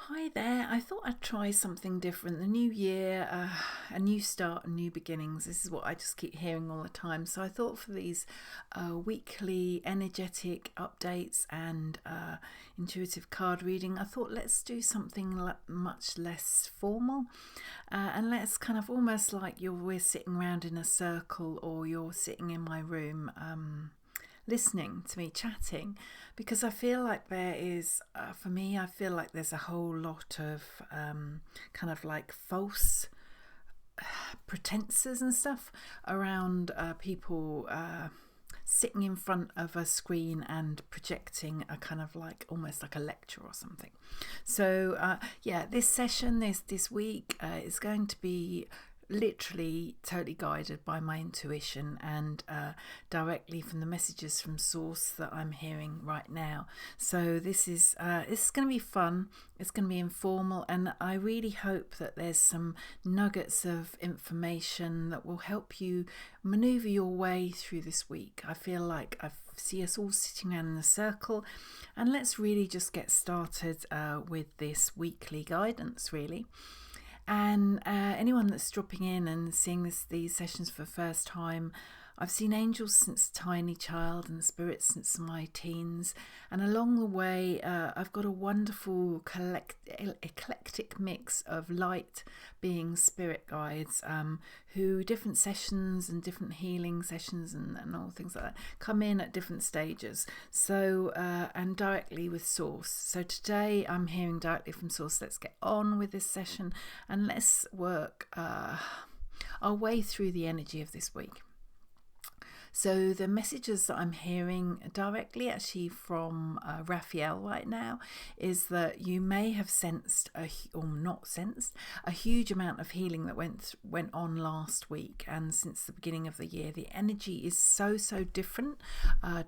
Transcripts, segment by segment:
Hi there. I thought I'd try something different. The new year, a new start, and new beginnings. This is what I just keep hearing all the time. So I thought for these weekly energetic updates and intuitive card reading, I thought let's do something much less formal, and let's kind of almost like we're sitting around in a circle, or you're sitting in my room. Listening to me chatting, because I feel like there is, for me, I feel like there's a whole lot of kind of like false pretenses and stuff around people sitting in front of a screen and projecting a kind of like almost like a lecture or something. So yeah, this session, this week, is going to be literally totally guided by my intuition and directly from the messages from source that I'm hearing right now. So this is going to be fun. It's going to be informal, and I really hope that there's some nuggets of information that will help you maneuver your way through this week. I feel like I see us all sitting around in a circle, and let's really just get started with this weekly guidance, really. And anyone that's dropping in and seeing these sessions for the first time, I've seen angels since a tiny child and spirits since my teens. And along the way, I've got a wonderful eclectic mix of light being spirit guides who different sessions and different healing sessions and all things like that come in at different stages. So, and directly with source. So today I'm hearing directly from source. Let's get on with this session and let's work our way through the energy of this week. So the messages that I'm hearing directly actually from Raphael right now is that you may have sensed or not sensed a huge amount of healing that went on last week and since the beginning of the year. The energy is so different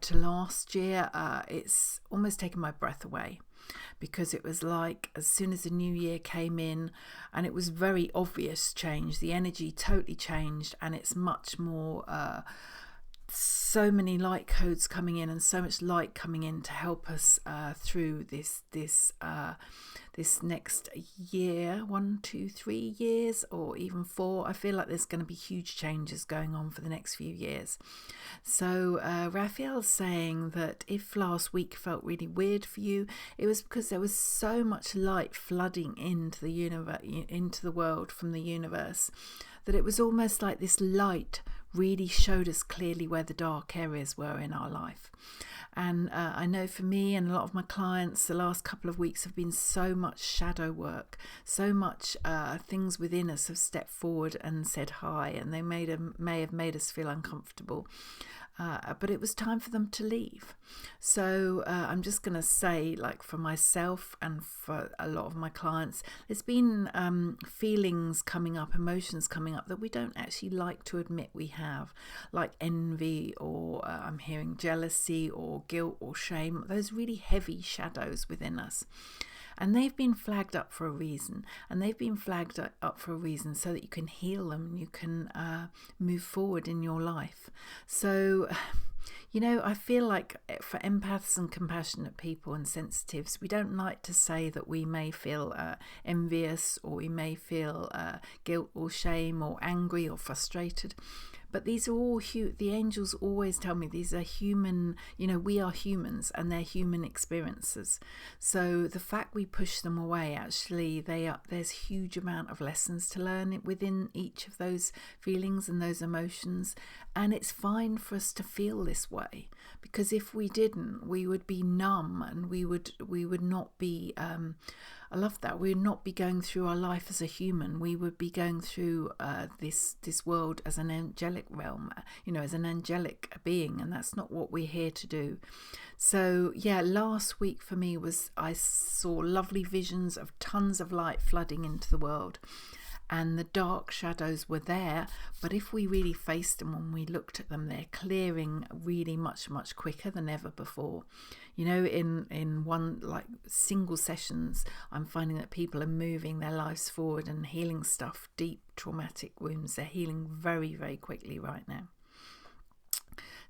to last year. It's almost taken my breath away, because it was like as soon as the new year came in, and it was very obvious change, the energy totally changed, and it's much more so many light codes coming in and so much light coming in to help us through this next year, 1, 2, 3 years, or even 4. I feel like there's going to be huge changes going on for the next few years. So Raphael's saying that if last week felt really weird for you, it was because there was so much light flooding into the universe, into the world from the universe, that it was almost like this light really showed us clearly where the dark areas were in our life. And I know for me and a lot of my clients, the last couple of weeks have been so much shadow work, so much things within us have stepped forward and said hi, and they may have made us feel uncomfortable. But it was time for them to leave. So I'm just going to say, like for myself and for a lot of my clients, there's been feelings coming up, emotions coming up that we don't actually like to admit we have, like envy, or I'm hearing jealousy or guilt or shame, those really heavy shadows within us. And they've been flagged up for a reason, so that you can heal them and you can move forward in your life. So, you know, I feel like for empaths and compassionate people and sensitives, we don't like to say that we may feel envious, or we may feel guilt or shame or angry or frustrated. But these are all the angels always tell me these are human, we are humans and they're human experiences. So the fact we push them away, actually, there's a huge amount of lessons to learn within each of those feelings and those emotions. And it's fine for us to feel this way, because if we didn't, we would be numb, and we would not be, I love that, we would not be going through our life as a human. We would be going through this world as an angelic realm, as an angelic being, and that's not what we're here to do. So yeah, last week for me I saw lovely visions of tons of light flooding into the world, and the dark shadows were there, but if we really faced them and we looked at them, they're clearing really much quicker than ever before. In one, like, single sessions, I'm finding that people are moving their lives forward and healing stuff, deep traumatic wounds. They're healing very quickly right now.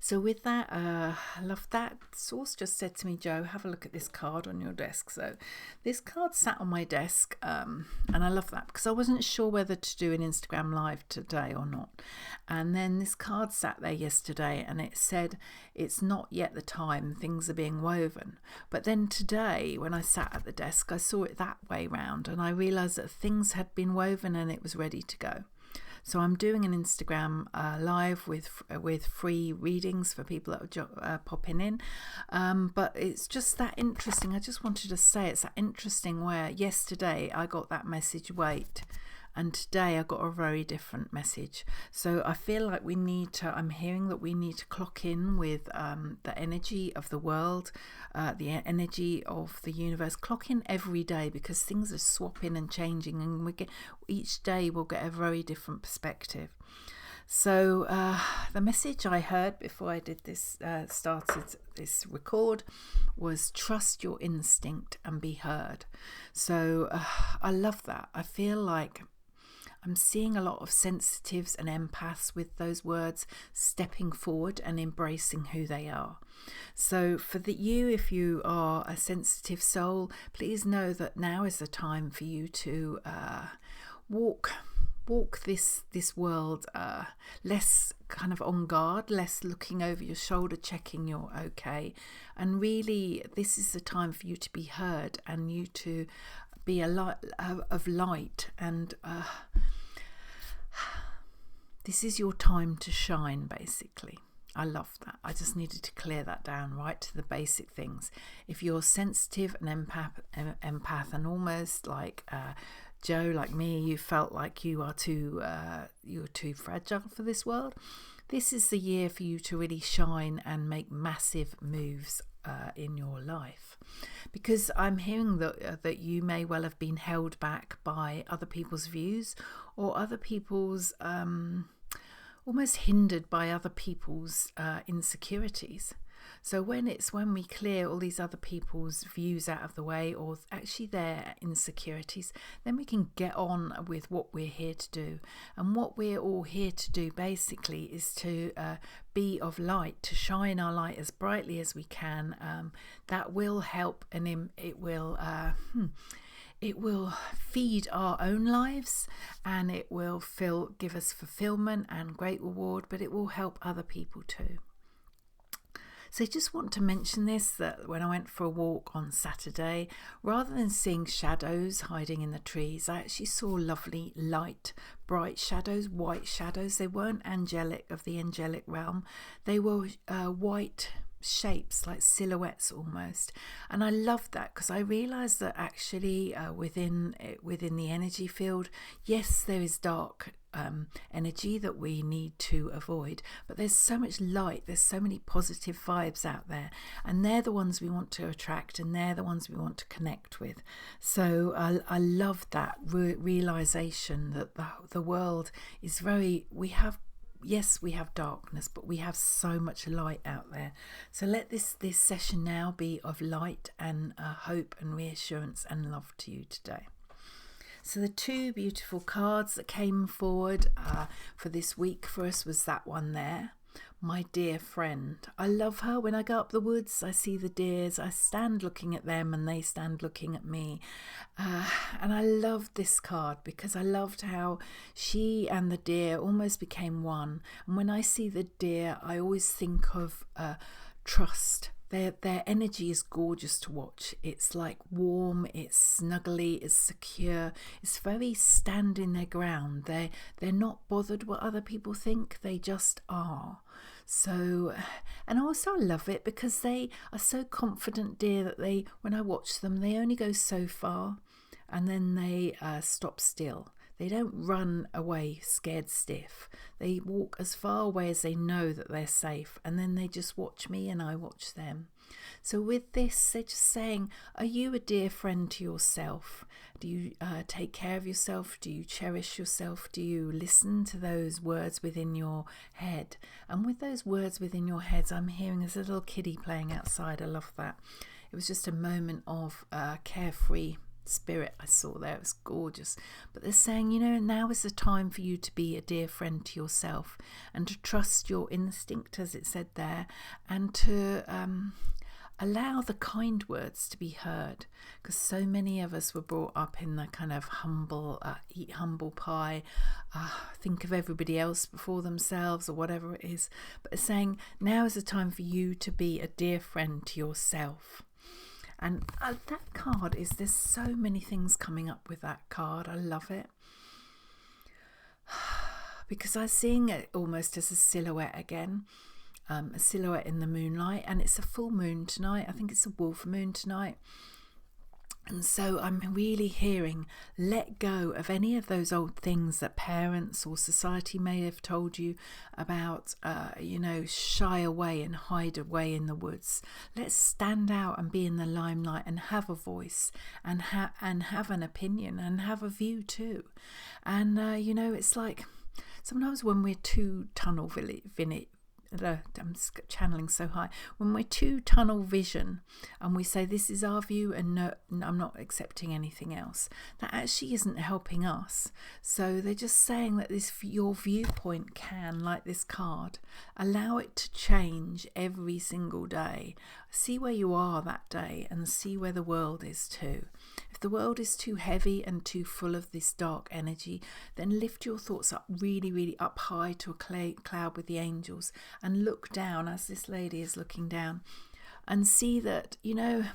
So with that, I love that. Source just said to me, Joe, have a look at this card on your desk. So this card sat on my desk, and I love that because I wasn't sure whether to do an Instagram live today or not. And then this card sat there yesterday and it said, it's not yet the time, things are being woven. But then today, when I sat at the desk, I saw it that way round and I realised that things had been woven and it was ready to go. So I'm doing an Instagram live with free readings for people that are popping in. But it's just that interesting. I just wanted to say it's that interesting where yesterday I got that message, wait. And today I got a very different message. So I feel like I'm hearing that we need to clock in with the energy of the world, the energy of the universe. Clock in every day because things are swapping and changing, and each day we'll get a very different perspective. So the message I heard before I did this, started this record, was trust your instinct and be heard. So I love that. I feel like I'm seeing a lot of sensitives and empaths with those words stepping forward and embracing who they are. So for you, if you are a sensitive soul, please know that now is the time for you to walk this world less kind of on guard, less looking over your shoulder, checking you're okay. And really, this is the time for you to be heard and you to be a light of light, and this is your time to shine, basically. I love that. I just needed to clear that down right to the basic things. If you're sensitive and empath and almost like Joe, like me, you felt like you're too fragile for this world, this is the year for you to really shine and make massive moves in your life. Because I'm hearing that you may well have been held back by other people's views, or other people's almost hindered by other people's insecurities. So when we clear all these other people's views out of the way, or actually their insecurities, then we can get on with what we're here to do. And what we're all here to do basically is to be of light, to shine our light as brightly as we can. That will help, and it will feed our own lives, and it will give us fulfillment and great reward, but it will help other people too. So I just want to mention this, that when I went for a walk on Saturday, rather than seeing shadows hiding in the trees, I actually saw lovely light, bright shadows, white shadows. They weren't angelic, of the angelic realm. They were white shapes, like silhouettes almost. And I loved that because I realized that actually within the energy field, yes, there is dark energy that we need to avoid, but there's so much light, there's so many positive vibes out there, and they're the ones we want to attract, and they're the ones we want to connect with. So I love that realization that the world is yes, we have darkness, but we have so much light out there. So let this session now be of light and hope and reassurance and love to you today. So the two beautiful cards that came forward for this week for us was that one there, my dear friend. I love her. When I go up the woods, I see the deers. I stand looking at them and they stand looking at me. And I loved this card because I loved how she and the deer almost became one. And when I see the deer, I always think of trust. Their energy is gorgeous to watch. It's like warm, it's snuggly, it's secure, it's very standing their ground. They're not bothered what other people think, they just are. So, and also I love it because they are so confident deer that when I watch them, they only go so far and then they stop still. They don't run away scared stiff. They walk as far away as they know that they're safe, and then they just watch me and I watch them. So with this, they're just saying, are you a dear friend to yourself? Do you take care of yourself? Do you cherish yourself? Do you listen to those words within your head? And with those words within your heads, I'm hearing there's a little kiddie playing outside. I love that. It was just a moment of carefree spirit I saw there. It was gorgeous. But they're saying, you know, now is the time for you to be a dear friend to yourself and to trust your instinct, as it said there, and to allow the kind words to be heard, because so many of us were brought up in the kind of humble, eat humble pie, think of everybody else before themselves, or whatever it is. But it's saying now is the time for you to be a dear friend to yourself. And that card is, there's so many things coming up with that card. I love it. Because I'm seeing it almost as a silhouette again. A silhouette in the moonlight, and it's a full moon tonight. I think it's a wolf moon tonight. And so I'm really hearing, let go of any of those old things that parents or society may have told you about, you know, shy away and hide away in the woods. Let's stand out and be in the limelight and have a voice and have an opinion and have a view too. And, you know, it's like sometimes when we're too tunnel I'm channeling so high. When we're too tunnel vision and we say this is our view and no, I'm not accepting anything else, that actually isn't helping us. So they're just saying that your viewpoint can, like this card, allow it to change every single day. See where you are that day and see where the world is too. If the world is too heavy and too full of this dark energy, then lift your thoughts up really, really up high to a cloud with the angels and look down, as this lady is looking down, and see that, you know,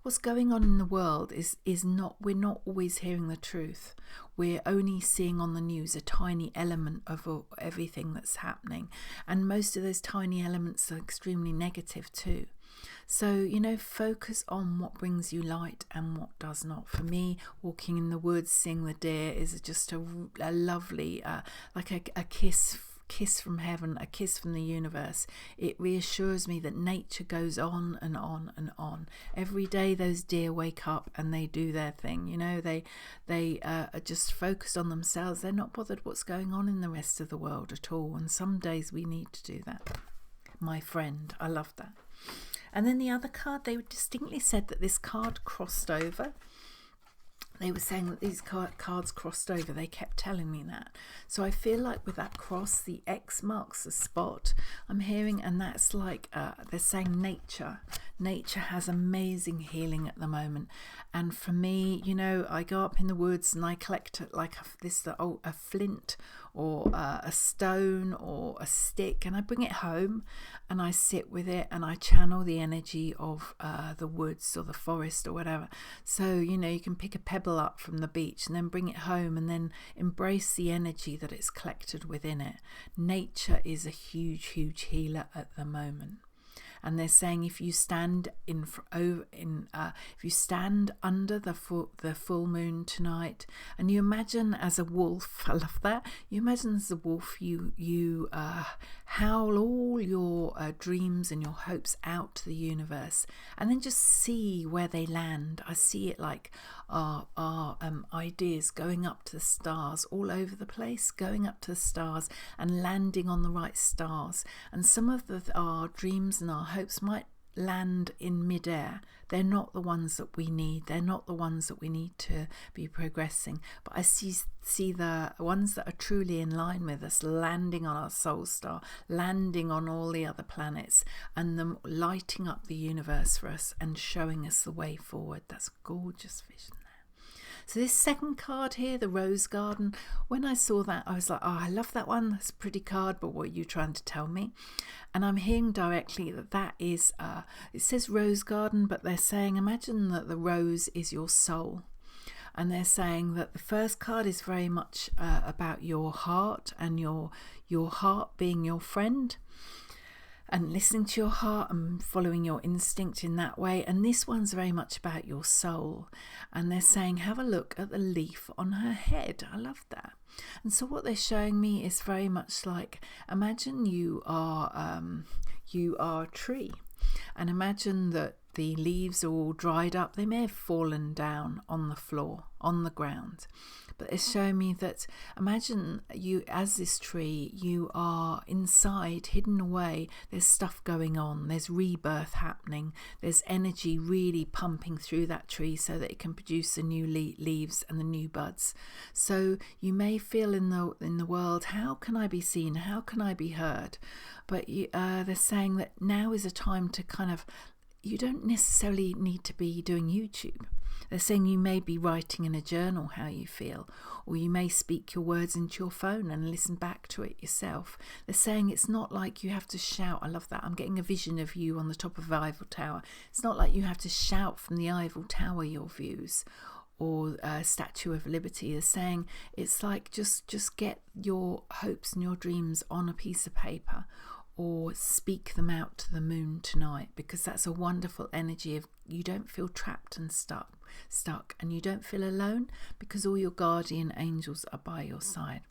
what's going on in the world is not, we're not always hearing the truth. We're only seeing on the news a tiny element of everything that's happening, and most of those tiny elements are extremely negative too. So, you know, focus on what brings you light and what does not. For me, walking in the woods, seeing the deer is just a lovely, like a kiss from heaven, a kiss from the universe. It reassures me that nature goes on and on and on. Every day those deer wake up and they do their thing. You know, they are just focused on themselves. They're not bothered what's going on in the rest of the world at all. And some days we need to do that. My friend, I love that. And then the other card, they distinctly said that this card crossed over. They were saying that these cards crossed over. They kept telling me that. So I feel like with that cross, the X marks the spot. I'm hearing, and that's like, they're saying nature. Nature has amazing healing at the moment. And for me, you know, I go up in the woods and I collect like a flint or a stone or a stick, and I bring it home and I sit with it and I channel the energy of the woods or the forest or whatever. So, you know, you can pick a pebble up from the beach and then bring it home and then embrace the energy that it's collected within it. Nature is a huge, huge healer at the moment. And they're saying if you stand if you stand under the full moon tonight, and you imagine as a wolf, I love that. You imagine as a wolf, you howl all your dreams and your hopes out to the universe, and then just see where they land. I see it like our ideas going up to the stars all over the place, going up to the stars and landing on the right stars. And some of our dreams and our hopes might land in midair. They're not the ones that we need. They're not the ones that we need to be progressing. But I see the ones that are truly in line with us landing on our soul star, landing on all the other planets, and them lighting up the universe for us and showing us the way forward. That's a gorgeous vision. So this second card here, the Rose Garden, when I saw that, I was like, oh, I love that one. That's a pretty card, but what are you trying to tell me? And I'm hearing directly that is, it says Rose Garden, but they're saying, imagine that the rose is your soul. And they're saying that the first card is very much about your heart and your heart being your friend, and listening to your heart and following your instinct in that way. And this one's very much about your soul. And they're saying, have a look at the leaf on her head. I love that. And so what they're showing me is very much like, imagine you are a tree. And imagine that the leaves are all dried up. They may have fallen down on the floor, on the ground. But it's showing me that, imagine you as this tree, you are inside, hidden away. There's stuff going on. There's rebirth happening. There's energy really pumping through that tree so that it can produce the new leaves and the new buds. So you may feel in the world, how can I be seen? How can I be heard? But they're saying that now is a time to kind of, you don't necessarily need to be doing YouTube. They're saying you may be writing in a journal how you feel, or you may speak your words into your phone and listen back to it yourself. They're saying it's not like you have to shout. I love that. I'm getting a vision of you on the top of Eiffel Tower. It's not like you have to shout from the Eiffel Tower your views, or Statue of Liberty. They're saying it's like just get your hopes and your dreams on a piece of paper, or speak them out to the moon tonight, because that's a wonderful energy of you don't feel trapped and stuck, and you don't feel alone because all your guardian angels are by your side.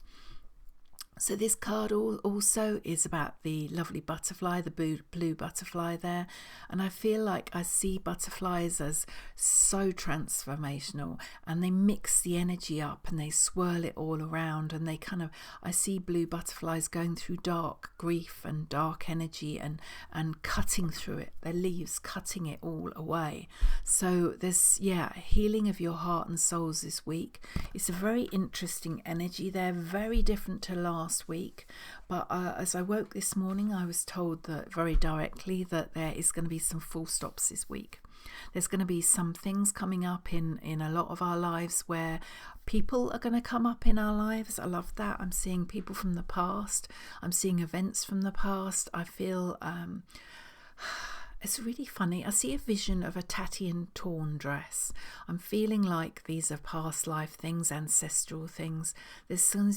So this card also is about the lovely butterfly, the blue butterfly there. And I feel like I see butterflies as so transformational, and they mix the energy up and they swirl it all around, and they kind of, I see blue butterflies going through dark grief and dark energy and cutting through it, their leaves cutting it all away. So there's, healing of your heart and souls this week. It's a very interesting energy. They're very different to last week, but as I woke this morning, I was told that very directly that there is going to be some full stops this week. There's going to be some things coming up in a lot of our lives where people are going to come up in our lives. I love that. I'm seeing people from the past. I'm seeing events from the past. I feel it's really funny. I see a vision of a tatty and torn dress. I'm feeling like these are past life things, ancestral things. There's some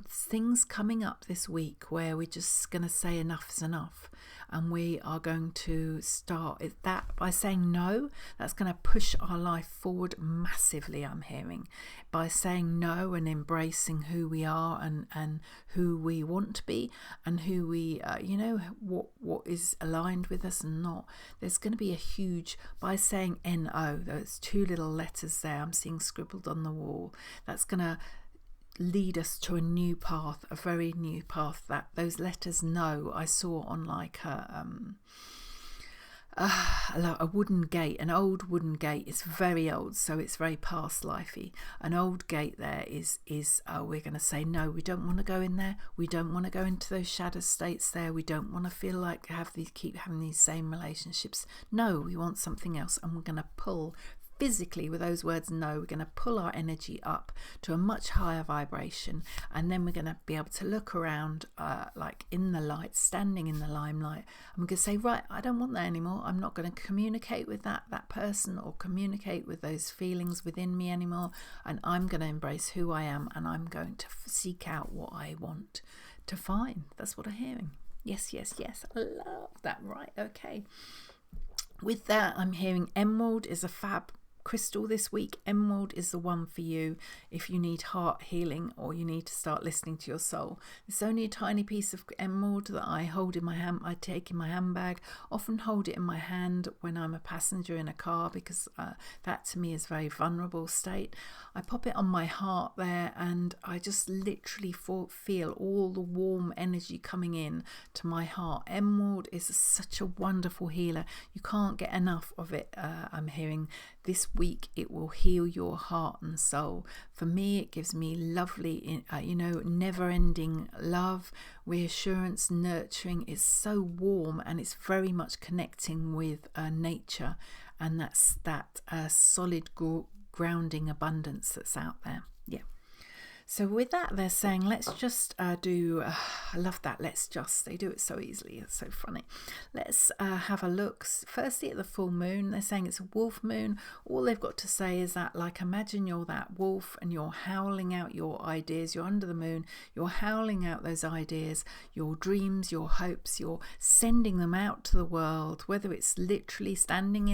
things coming up this week where we're just going to say enough is enough. And we are going to start that by saying no. That's going to push our life forward massively, I'm hearing. By saying no and embracing who we are and who we want to be, and who we, what is aligned with us and not. There's going to be a huge, by saying N-O, those two little letters there I'm seeing scribbled on the wall, that's going to lead us to a new path, a very new path. That those letters no, I saw on like a wooden gate, an old wooden gate. It's very old, so it's very past lifey. An old gate there is we're going to say no, we don't want to go in there. We don't want to go into those shadow states there. We don't want to feel like keep having these same relationships. No, we want something else, and we're going to pull physically with those words no. We're going to pull our energy up to a much higher vibration, and then we're going to be able to look around like in the light, standing in the limelight, and we're going to say, right, I don't want that anymore. I'm not going to communicate with that person or communicate with those feelings within me anymore, and I'm going to embrace who I am, and I'm going to seek out what I want to find. That's what I'm hearing. Yes, I love that. Right, okay. With that, I'm hearing emerald is a fab crystal this week. Emerald is the one for you if you need heart healing or you need to start listening to your soul. It's only a tiny piece of emerald that I hold in my hand. I take in my handbag, often hold it in my hand when I'm a passenger in a car, because that to me is a very vulnerable state. I pop it on my heart there, and I just literally feel all the warm energy coming in to my heart. Emerald is such a wonderful healer. You can't get enough of it. I'm hearing this week it will heal your heart and soul. For me, it gives me lovely, never-ending love, reassurance, nurturing. It's so warm, and it's very much connecting with nature, and that's that solid grounding abundance that's out there. Yeah. So with that, they're saying, let's just do, I love that, they do it so easily, it's so funny. Let's have a look, firstly at the full moon. They're saying it's a wolf moon. All they've got to say is that, like, imagine you're that wolf and you're howling out your ideas, you're under the moon, you're howling out those ideas, your dreams, your hopes, you're sending them out to the world, whether it's literally standing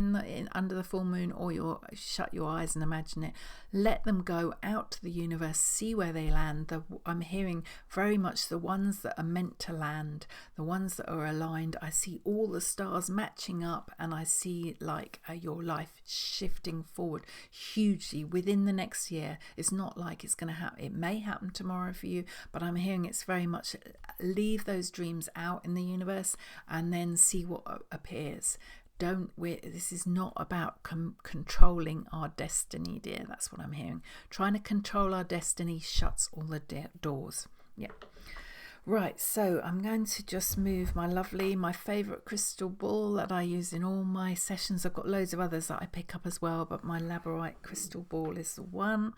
under the full moon or you're shut your eyes and imagine it. Let them go out to the universe, see where where they land. I'm hearing very much the ones that are meant to land, the ones that are aligned. I see all the stars matching up, and I see like your life shifting forward hugely within the next year. It's not like it's going to happen. It may happen tomorrow for you, but I'm hearing it's very much leave those dreams out in the universe and then see what appears. This is not about controlling our destiny, dear. That's what I'm hearing. Trying to control our destiny shuts all the doors. Yeah. Right, so I'm going to just move my favourite crystal ball that I use in all my sessions. I've got loads of others that I pick up as well, but my labradorite crystal ball is the one.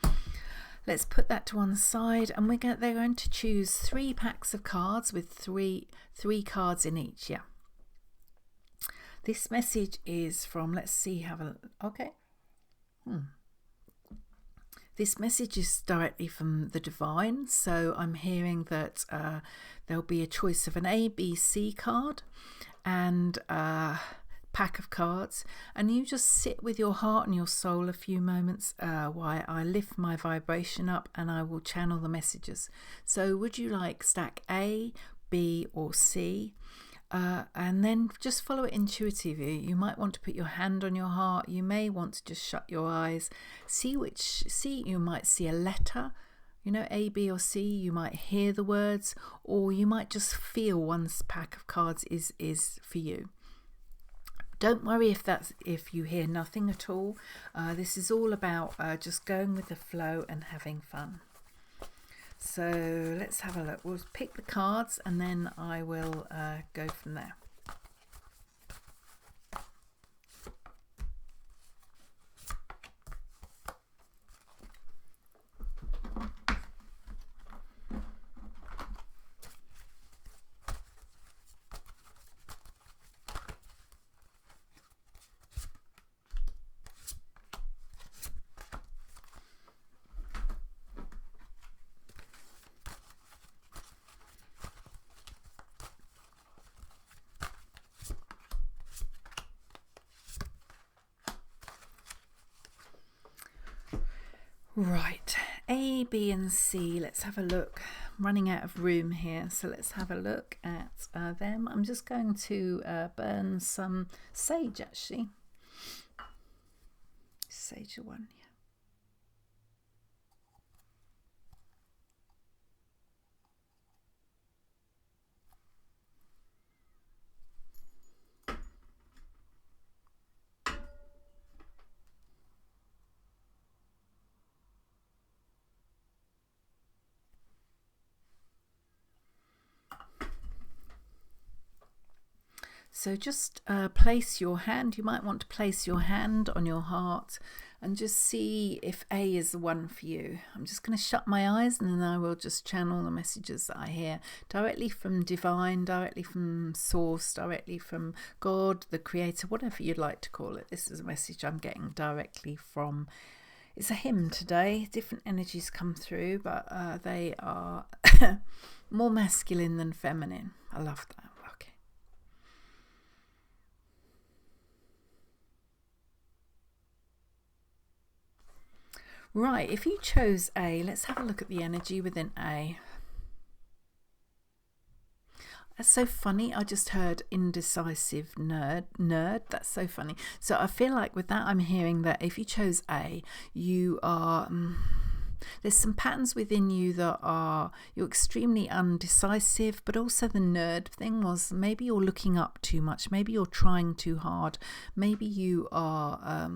Let's put that to one side, and they're going to choose 3 packs of cards with three cards in each. Yeah. This message is from, let's see, okay. This message is directly from the divine. So I'm hearing that there'll be a choice of an A, B, C card and a pack of cards. And you just sit with your heart and your soul a few moments while I lift my vibration up, and I will channel the messages. So would you like stack A, B or C? And then just follow it intuitively. You might want to put your hand on your heart. You may want to just shut your eyes. You might see a letter, A, B or C. You might hear the words, or you might just feel one pack of cards is for you. Don't worry if you hear nothing at all. This is all about just going with the flow and having fun. So let's have a look. We'll pick the cards and then I will go from there. Right, A, B and C. Let's have a look. I'm running out of room here, so let's have a look at them. I'm just going to burn some sage, actually. Sage one, yeah. So just place your hand. You might want to place your hand on your heart and just see if A is the one for you. I'm just going to shut my eyes, and then I will just channel the messages that I hear directly from divine, directly from source, directly from God, the creator, whatever you'd like to call it. This is a message I'm getting directly from. It's a hymn today. Different energies come through, but they are more masculine than feminine. I love that. Right, if you chose A, let's have a look at the energy within A. That's so funny. I just heard indecisive nerd. That's so funny. So I feel like with that, I'm hearing that if you chose A, you are... there's some patterns within you that you're extremely undecisive, but also the nerd thing was maybe you're looking up too much. Maybe you're trying too hard. Maybe you are...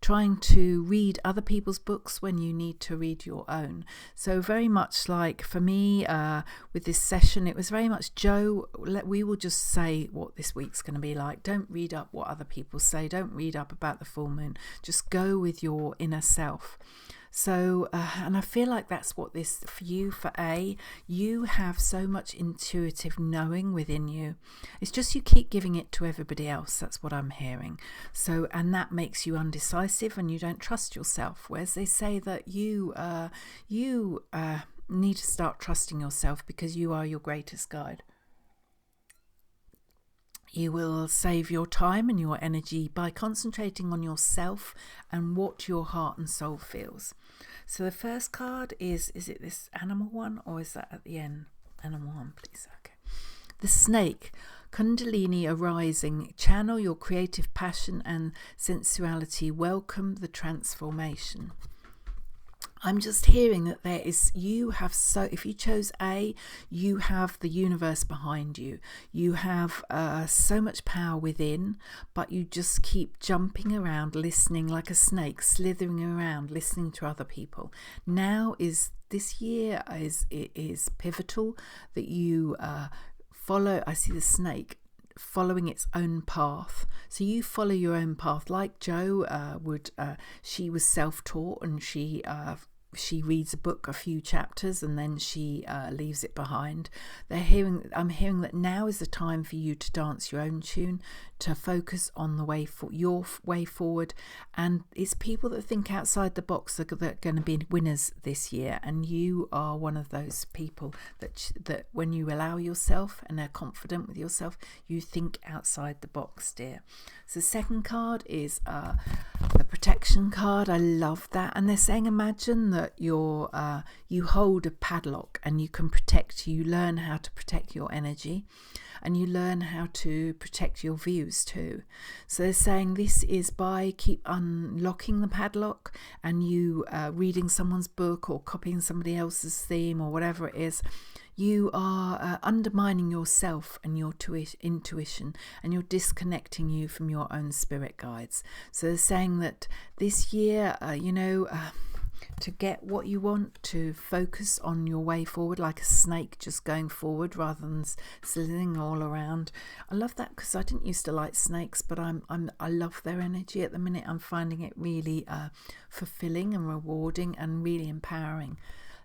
trying to read other people's books when you need to read your own. So very much like for me with this session, it was very much, Joe, we will just say what this week's going to be like. Don't read up what other people say. Don't read up about the full moon. Just go with your inner self. So, and I feel like that's what this, for you, for A, you have so much intuitive knowing within you. It's just you keep giving it to everybody else. That's what I'm hearing. So, and that makes you undecisive and you don't trust yourself. Whereas they say that you need to start trusting yourself because you are your greatest guide. You will save your time and your energy by concentrating on yourself and what your heart and soul feels. So the first card is it this animal one, or is that at the end? Animal one, please. Okay. The snake. Kundalini arising. Channel your creative passion and sensuality. Welcome the transformation. I'm just hearing that if you chose A, you have the universe behind you. You have so much power within, but you just keep jumping around, listening like a snake, slithering around, listening to other people. This year is pivotal that you follow. I see the snake following its own path. So you follow your own path, like Jo would. She was self-taught, and she reads a book, a few chapters, and then she leaves it behind. I'm hearing that now is the time for you to dance your own tune, to focus on your way forward. And it's people that think outside the box that are going to be winners this year, and you are one of those people that when you allow yourself and are confident with yourself, you think outside the box, dear. So the second card is the protection card. I love that. And they're saying, imagine that you hold a padlock and you learn how to protect your energy, and you learn how to protect your views too. So they're saying this is by keep unlocking the padlock, and you reading someone's book or copying somebody else's theme or whatever it is, you are undermining yourself and your intuition, and you're disconnecting you from your own spirit guides. So they're saying that this year, to get what you want, to focus on your way forward like a snake, just going forward rather than slithering all around. I love that, because I didn't used to like snakes, but I love their energy at the minute. I'm finding it really fulfilling and rewarding and really empowering.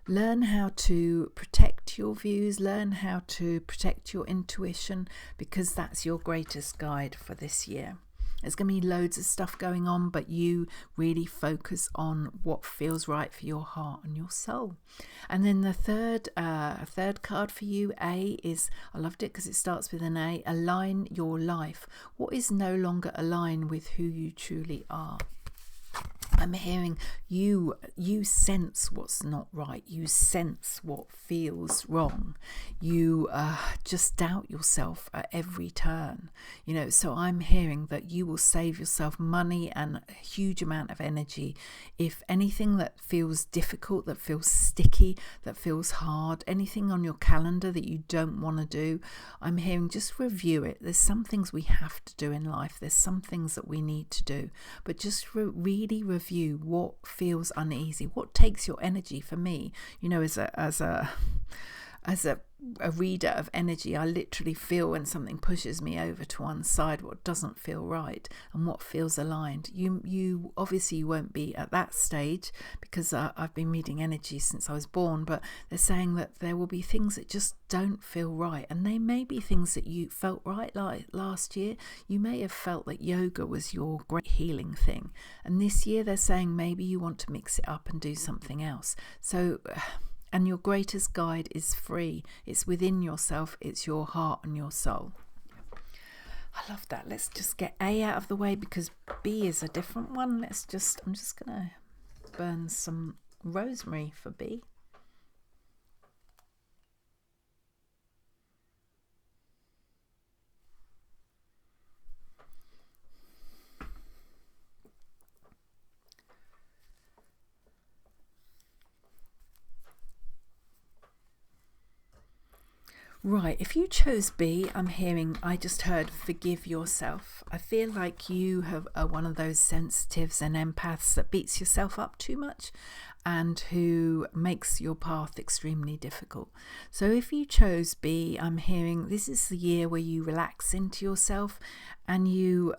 Learn how to protect your views, learn how to protect your intuition, because that's your greatest guide for this year. There's going to be loads of stuff going on, but you really focus on what feels right for your heart and your soul. And then the third card for you, A, is, I loved it because it starts with an A, align your life. What is no longer aligned with who you truly are? I'm hearing you sense what's not right. You sense what feels wrong. You just doubt yourself at every turn. So I'm hearing that you will save yourself money and a huge amount of energy. If anything that feels difficult, that feels sticky, that feels hard, anything on your calendar that you don't want to do, I'm hearing just review it. There's some things we have to do in life. There's some things that we need to do. But just really review what feels uneasy, what takes your energy. For me, as a reader of energy, I literally feel when something pushes me over to one side, what doesn't feel right and what feels aligned. You obviously won't be at that stage, because I've been reading energy since I was born, but they're saying that there will be things that just don't feel right, and they may be things that you felt right. Like last year, you may have felt that yoga was your great healing thing, and this year they're saying maybe you want to mix it up and do something else. And your greatest guide is free. It's within yourself. It's your heart and your soul. I love that. Let's just get A out of the way, because B is a different one. I'm just going to burn some rosemary for B. Right, if you chose B, I just heard forgive yourself. I feel like you are one of those sensitives and empaths that beats yourself up too much and who makes your path extremely difficult. So if you chose B, I'm hearing this is the year where you relax into yourself and you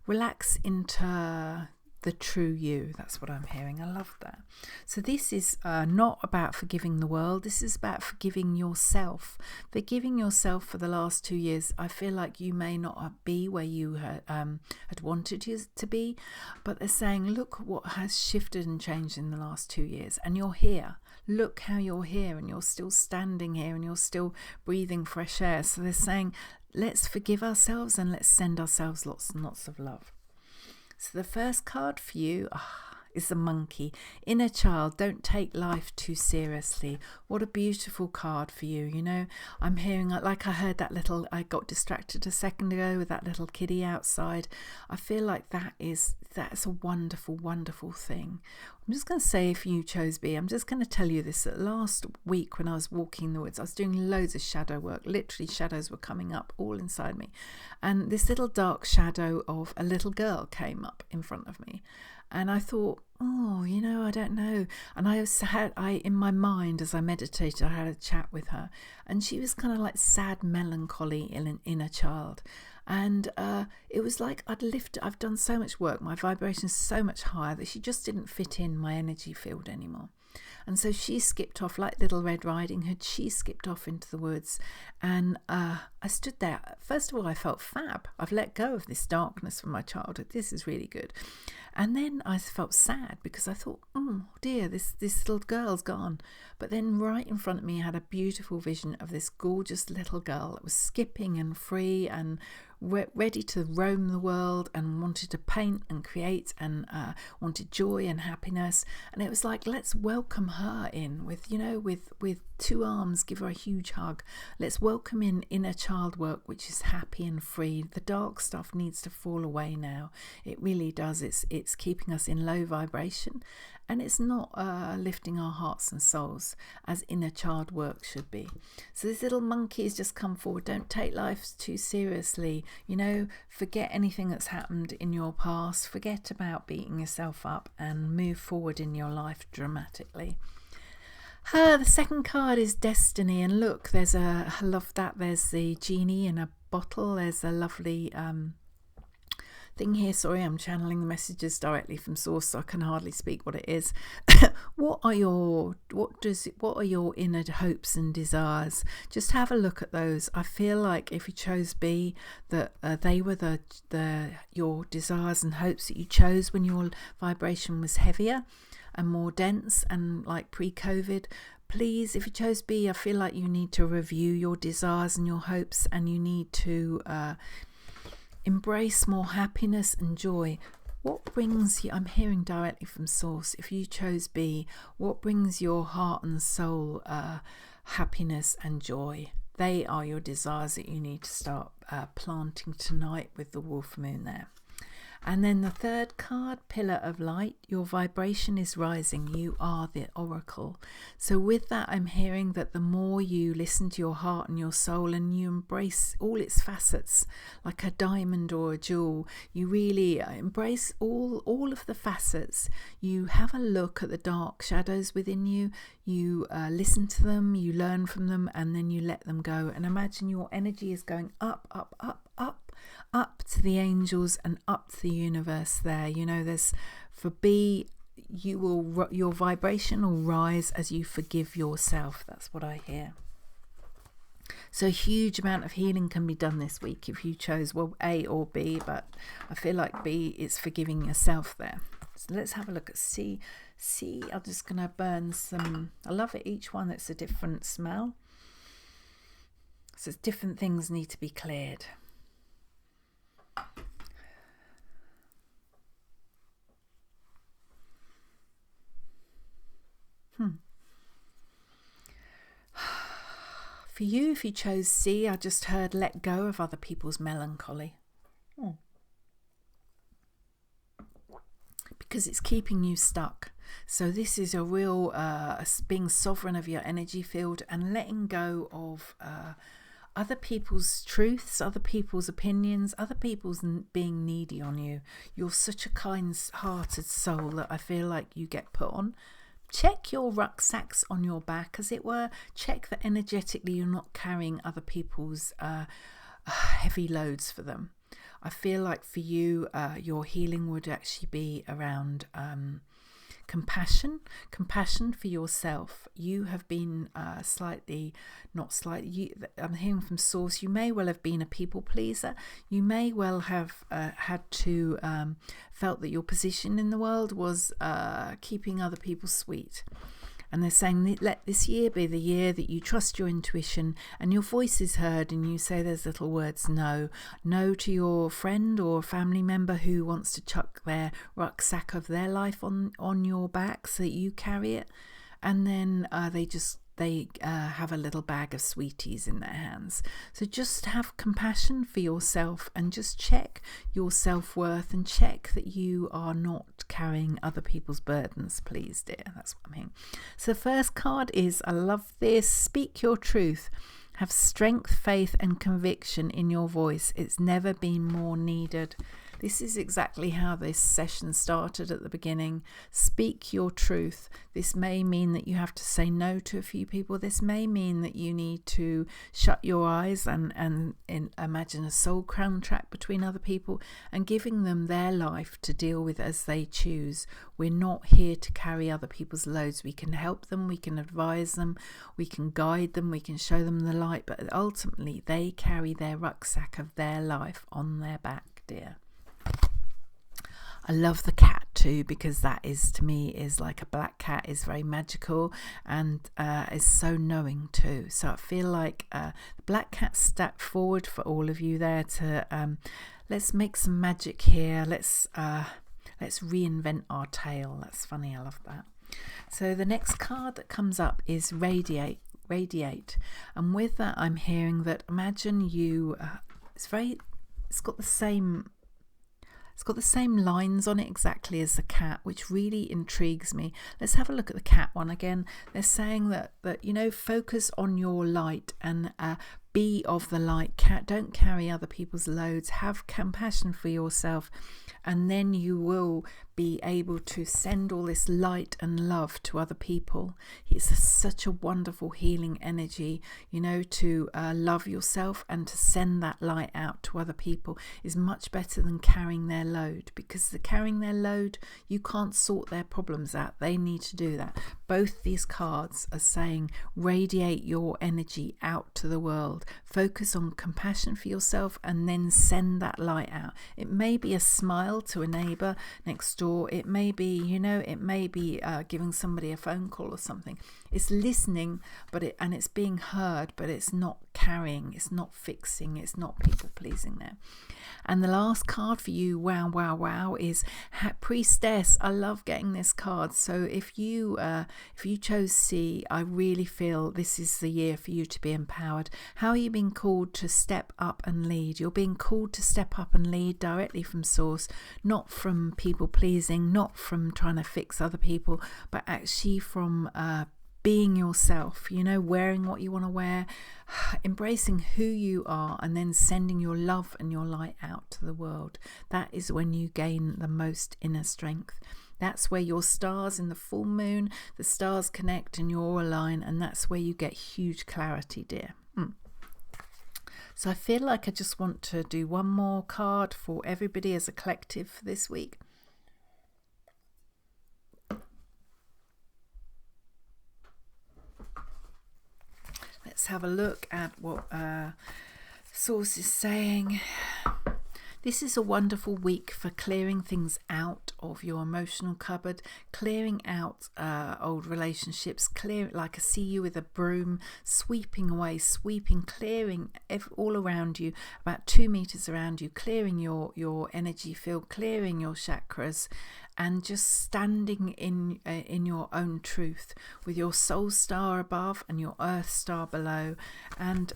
relax into the true you. That's what I'm hearing. I love that. So this is not about forgiving the world. This is about forgiving yourself. Forgiving yourself for the last 2 years. I feel like you may not be where you had wanted you to be, but they're saying, look what has shifted and changed in the last 2 years, and you're here. Look how you're here, and you're still standing here, and you're still breathing fresh air. So they're saying, let's forgive ourselves and let's send ourselves lots and lots of love. So the first card for you is the monkey. Inner child, don't take life too seriously. What a beautiful card for you. You know, I'm hearing, like I heard that little, I got distracted a second ago with that little kiddie outside. I feel like that's a wonderful, wonderful thing. I'm just going to say, if you chose B, I'm just going to tell you this, that last week when I was walking in the woods, I was doing loads of shadow work. Literally shadows were coming up all inside me. And this little dark shadow of a little girl came up in front of me. And I thought, oh, you know, I don't know. And in my mind, as I meditated, I had a chat with her. And she was kind of like sad, melancholy in an inner child. And it was like I've done so much work, my vibration is so much higher that she just didn't fit in my energy field anymore. And so she skipped off like Little Red Riding Hood. She skipped off into the woods. And I stood there. First of all, I felt fab. I've let go of this darkness from my childhood. This is really good. And then I felt sad because I thought, oh dear, this little girl's gone. But then right in front of me, I had a beautiful vision of this gorgeous little girl that was skipping and free and ready to roam the world and wanted to paint and create and wanted joy and happiness. And it was like, let's welcome her in with two arms, give her a huge hug. Let's welcome in inner child work, which is happy and free. The dark stuff needs to fall away now. It really does. It's keeping us in low vibration, and it's not lifting our hearts and souls as inner child work should be. So this little monkey has just come forward. Don't take life too seriously. You know, forget anything that's happened in your past. Forget about beating yourself up and move forward in your life dramatically. The second card is Destiny, and look, I love that. There's the genie in a bottle. There's a lovely thing here. Sorry, I'm channeling the messages directly from source, so I can hardly speak what it is. What are your inner hopes and desires? Just have a look at those. I feel like if you chose B, that they were your desires and hopes that you chose when your vibration was heavier and more dense and like pre-COVID. Please, if you chose B, I feel like you need to review your desires and your hopes, and you need to embrace more happiness and joy. What brings you, I'm hearing directly from source, if you chose B, what brings your heart and soul happiness and joy? They are your desires that you need to start planting tonight with the wolf moon there. And then the third card, Pillar of Light, your vibration is rising. You are the oracle. So with that, I'm hearing that the more you listen to your heart and your soul and you embrace all its facets, like a diamond or a jewel, you really embrace all of the facets. You have a look at the dark shadows within you. You listen to them, you learn from them, and then you let them go. And imagine your energy is going up, up, up, up, up to the angels and up to the universe there. You know, there's, for B, your vibration will rise as you forgive yourself. That's what I hear. So a huge amount of healing can be done this week if you chose, well, A or B, but I feel like B is forgiving yourself there. So let's have a look at C. I'm just going to burn some, I love it, each one that's a different smell. So different things need to be cleared. For you, if you chose C, I just heard let go of other people's melancholy. Because it's keeping you stuck. So this is a real being sovereign of your energy field and letting go of other people's truths, other people's opinions, other people's being needy on you. You're such a kind-hearted soul that I feel like you get put on. Check your rucksacks on your back, as it were. Check that energetically you're not carrying other people's heavy loads for them. I feel like for you, your healing would actually be around compassion for yourself. You have been I'm hearing from source, you may well have been a people pleaser. You may well have had to felt that your position in the world was keeping other people sweet. And they're saying, let this year be the year that you trust your intuition and your voice is heard, and you say those little words, no. No to your friend or family member who wants to chuck their rucksack of their life on your back so that you carry it. And then they have a little bag of sweeties in their hands. So just have compassion for yourself and just check your self-worth and check that you are not carrying other people's burdens, please, dear. That's what I mean. So the first card is, I love this, speak your truth. Have strength, faith and conviction in your voice. It's never been more needed. This is exactly how this session started at the beginning. Speak your truth. This may mean that you have to say no to a few people. This may mean that you need to shut your eyes and imagine a soul contract between other people and giving them their life to deal with as they choose. We're not here to carry other people's loads. We can help them, we can advise them, we can guide them, we can show them the light, but ultimately they carry their rucksack of their life on their back, dear. I love the cat too, because that is, to me, is like a black cat, is very magical and is so knowing too. So I feel like the black cat stepped forward for all of you there to let's make some magic here. Let's reinvent our tale. That's funny. I love that. So the next card that comes up is radiate. And with that, I'm hearing that, imagine you. It's got the same lines on it exactly as the cat, which really intrigues me. Let's have a look at the cat one again. They're saying that focus on your light and be of the light. Don't carry other people's loads. Have compassion for yourself, and then you will be able to send all this light and love to other people. It's such a wonderful healing energy, to love yourself and to send that light out to other people is much better than carrying their load, because carrying their load, you can't sort their problems out. They need to do that. Both these cards are saying radiate your energy out to the world. Focus on compassion for yourself and then send that light out. It may be a smile to a neighbour next door. It may be, giving somebody a phone call or something. It's listening, and it's being heard, but it's not carrying, it's not fixing, it's not people pleasing there. And the last card for you, wow, is Priestess. I love getting this card. So if you chose C, I really feel this is the year for you to be empowered. How are you being called to step up and lead? You're being called to step up and lead directly from source, not from people pleasing, not from trying to fix other people, but actually from being yourself, wearing what you want to wear, embracing who you are, and then sending your love and your light out to the world. That is when you gain the most inner strength. That's where your stars in the full moon, the stars connect and you all align, and that's where you get huge clarity, dear. So I feel like I just want to do one more card for everybody as a collective for this week. Let's have a look at what Source is saying. This is a wonderful week for clearing things out of your emotional cupboard, clearing out old relationships, like I see you with a broom, sweeping away, clearing all around you, about 2 meters around you, clearing your energy field, clearing your chakras, and just standing in your own truth with your soul star above and your earth star below. And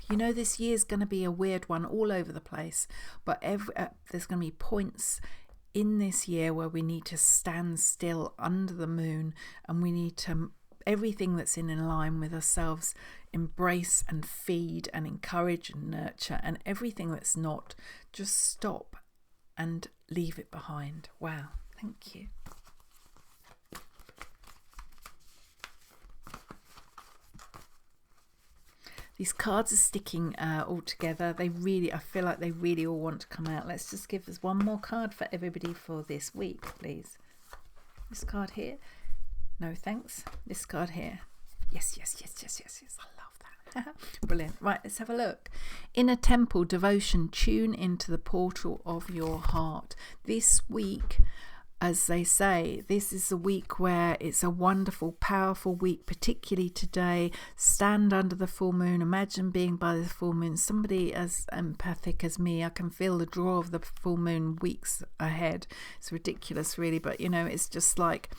this year's going to be a weird one all over the place, but there's going to be points in this year where we need to stand still under the moon, and we need to, everything that's in line with ourselves, embrace and feed and encourage and nurture, and everything that's not, just stop and leave it behind. Wow, thank you. These cards are sticking all together. I feel like they really all want to come out. Let's just give us one more card for everybody for this week, please. This card here. No, thanks. This card here. Yes. I love that. Brilliant. Right, let's have a look. Inner temple devotion. Tune into the portal of your heart. This week, as they say, this is a week where it's a wonderful, powerful week, particularly today. Stand under the full moon. Imagine being by the full moon. Somebody as empathic as me, I can feel the draw of the full moon weeks ahead. It's ridiculous, really, but you know, it's just like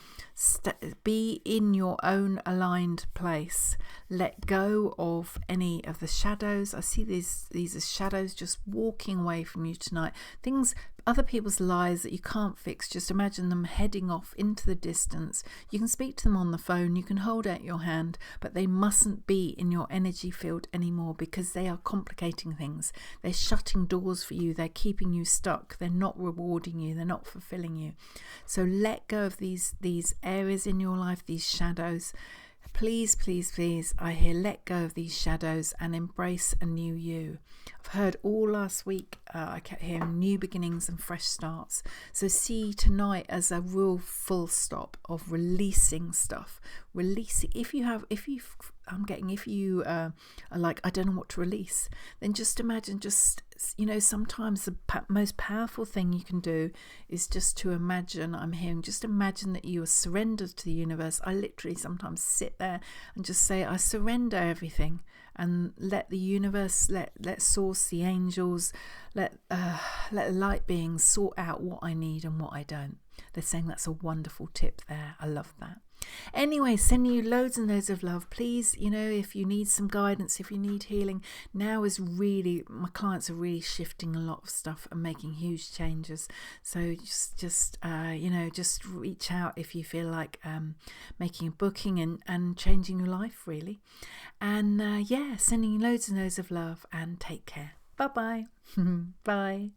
be in your own aligned place. Let go of any of the shadows. I see these as shadows just walking away from you tonight. Things, other people's lies that you can't fix, just imagine them heading off into the distance. You can speak to them on the phone, you can hold out your hand, but they mustn't be in your energy field anymore, because they are complicating things. They're shutting doors for you, they're keeping you stuck, they're not rewarding you, they're not fulfilling you. So let go of these areas in your life, these shadows. Please, please, please, I hear, let go of these shadows and embrace a new you. I've heard all last week, I kept hearing new beginnings and fresh starts. So see tonight as a real full stop of releasing stuff. Releasing, if you are like, I don't know what to release, then just imagine, sometimes the most powerful thing you can do is just to imagine, just imagine that you are surrendered to the universe. I literally sometimes sit there and just say, I surrender everything, and let the universe, let source, the angels, let light beings sort out what I need and what I don't. They're saying that's a wonderful tip there. I love that. Anyway, sending you loads and loads of love. Please, if you need some guidance, if you need healing, now is really, my clients are really shifting a lot of stuff and making huge changes. So just reach out if you feel like making a booking and changing your life, really. And sending you loads and loads of love, and take care. Bye-bye. Bye.